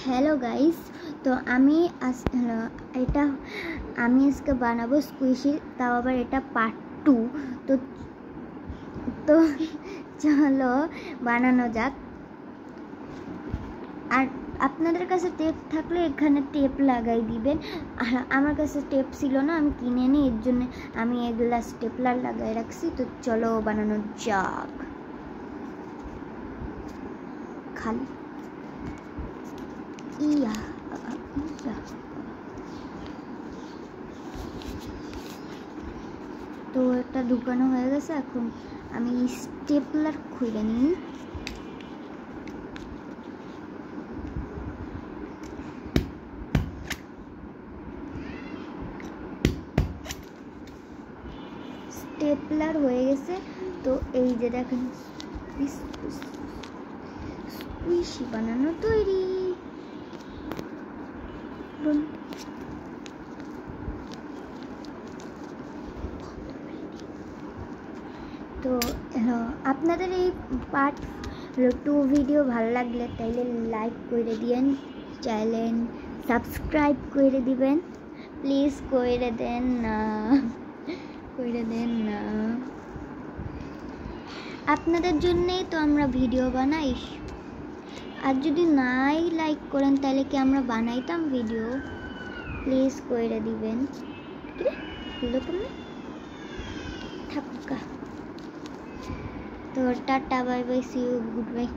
Hello guys, তো আমি আজকে বানাবো স্কুইশি, তাও আবার এটা পার্ট 2। তো তো চলো বানানো যাক। আর আপনাদের কাছে টেপ থাকলে এখানে টেপ লাগাই দিবেন। আর আমার কাছে টেপ ছিল না, আমি কিনে নিই, এর জন্য আমি এগুলা স্টেপলার লাগাই রাখছি। তো চলো বানানো যাক। খালি ইয়া তো এটা ঢুকানো হয়ে গেছে। এখন আমি স্টেপলার খুলে নিই। স্টেপলার হয়ে গেছে। তো এই যে দেখেন স্কুইশি বানানো তৈরি। তো আপনাদের এই পার্ট 2 ভিডিও ভালো লাগলে তাইলে লাইক করে দিবেন, চ্যানেল সাবস্ক্রাইব করে দিবেন, প্লিজ করে দেন না। আপনাদের জন্যই তো আমরা ভিডিও বানাই। আর যদি নাই লাইক করেন তাহলে কি আমরা বানাইতাম ভিডিও? প্লিজ করে দিবেন। তো টাটা, bye bye, see you, good bye.